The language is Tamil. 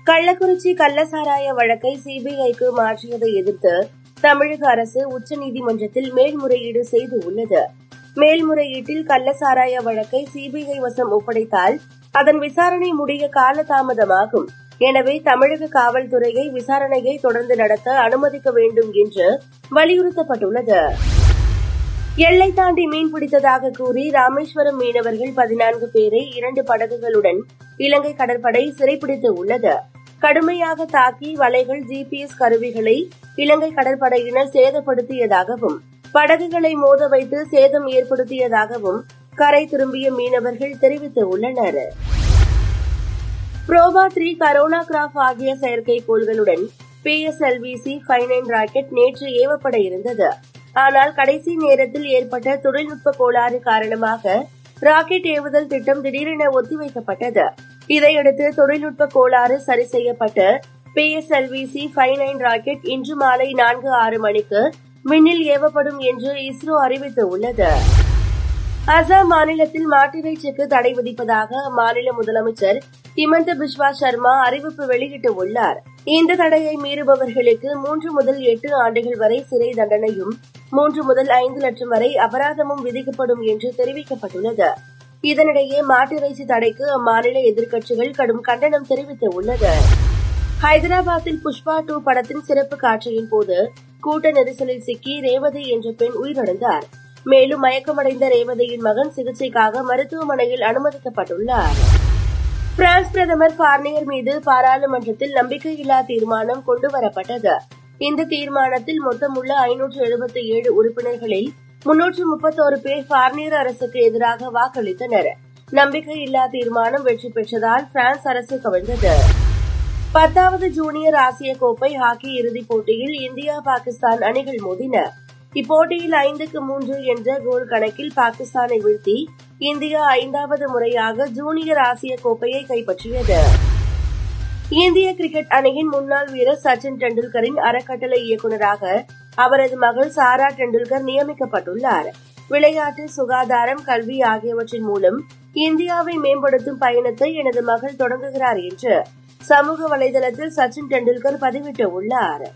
கள்ளக்குறிச்சி கள்ளசாராய வழக்கை சிபிஐக்கு மாற்றியதை எதிர்த்து தமிழக அரசு உச்சநீதிமன்றத்தில் மேல்முறையீடு செய்துள்ளது. மேல்முறையீட்டில் கள்ளசாராய வழக்கை சிபிஐ வசம் ஒப்படைத்தால் அதன் விசாரணை முடிய காலதாமதமாகும். எனவே தமிழக காவல்துறையை விசாரணையை தொடர்ந்து நடத்த அனுமதிக்க வேண்டும் என்று வலியுறுத்தப்பட்டுள்ளது. எல்லை தாண்டி மீன் பிடித்ததாக கூறி ராமேஸ்வரம் மீனவர்கள் 14 பேரை 2 படகுகளுடன் இலங்கை கடற்படை சிறைப்பிடித்து உள்ளது. கடுமையாக தாக்கி வலைகள், ஜிபிஎஸ் கருவிகளை இலங்கை கடற்படையினர் சேதப்படுத்தியதாகவும், படகுகளை மோத வைத்து சேதம் ஏற்படுத்தியதாகவும் கரை திரும்பிய மீனவர்கள் தெரிவித்துள்ளனர். புரோவா 3 கரோனா கிராப் ஆகிய செயற்கைக்கோள்களுடன் PSLV-C 59 ராக்கெட் நேற்று ஏவப்பட இருந்தது. ஆனால் கடைசி நேரத்தில் ஏற்பட்ட தொழில்நுட்ப கோளாறு காரணமாக ராக்கெட் ஏவுதல் திட்டம் திடீரென ஒத்திவைக்கப்பட்டது. இதையடுத்து தொழில்நுட்ப கோளாறு சரி செய்யப்பட்டு PSLV-C 59 ராக்கெட் இன்று மாலை 4:06 மணிக்கு விண்ணில் ஏவப்படும் என்று இஸ்ரோ அறிவித்துள்ளது. அசாம் மாநிலத்தில் மாட்டிறைச்சிக்கு தடை விதிப்பதாக அம்மாநில முதலமைச்சர் ஹிமந்த பிஸ்வா சர்மா அறிவிப்பு வெளியிட்டுள்ளார். இந்த தடையை மீறுபவர்களுக்கு 3 முதல் 8 ஆண்டுகள் வரை சிறை தண்டனையும் 3 முதல் 5 லட்சம் வரை அபராதமும் விதிக்கப்படும் என்று தெரிவிக்கப்பட்டுள்ளது. இதனிடையே மாட்டிறைச்சி தடைக்கு அம்மாநில எதிர்க்கட்சிகள் கடும் கண்டனம் தெரிவித்துள்ளது. ஹைதராபாத்தில் புஷ்பா 2 படத்தின் சிறப்பு காட்சியின் போது கூட்ட நெரிசலில் சிக்கி ரேவதி என்ற பெண் உயிரிழந்தார். மேலும் மயக்கமடைந்த ரேவதியின் மகன் சிகிச்சைக்காக மருத்துவமனையில் அனுமதிக்கப்பட்டுள்ளார். பிரான்ஸ் பிரதமர் பார்னியர் மீது பாராளுமன்றத்தில் நம்பிக்கையில்லா தீர்மானம் கொண்டுவரப்பட்டது. இந்த தீர்மானத்தில் மொத்தமுள்ள 577 உறுப்பினர்களில் 331 பேர் பார்னியர் அரசுக்கு எதிராக வாக்களித்தனர். நம்பிக்கையில்லா தீர்மானம் வெற்றி பெற்றதால் பிரான்ஸ் அரசு கவிழ்ந்தது. 10வது ஜூனியர் ஆசிய கோப்பை ஹாக்கி இறுதிப் போட்டியில் இந்தியா, பாகிஸ்தான் அணிகள் மோதின. இப்போட்டியில் 5-3 என்ற கோல் கணக்கில் பாகிஸ்தானை வீழ்த்தி இந்தியா 5வது முறையாக ஜூனியர் ஆசிய கோப்பையை கைப்பற்றியது. இந்திய கிரிக்கெட் அணியின் முன்னாள் வீரர் சச்சின் டெண்டுல்கரின் அறக்கட்டளை இயக்குநராக அவரது மகள் சாரா டெண்டுல்கர் நியமிக்கப்பட்டுள்ளார். விளையாட்டு, சுகாதாரம், கல்வி ஆகியவற்றின் மூலம் இந்தியாவை மேம்படுத்தும் பயணத்தை எனது மகள் தொடங்குகிறார் என்று சமூக வலைதளத்தில் சச்சின் டெண்டுல்கர் பதிவிட்டுள்ளார்.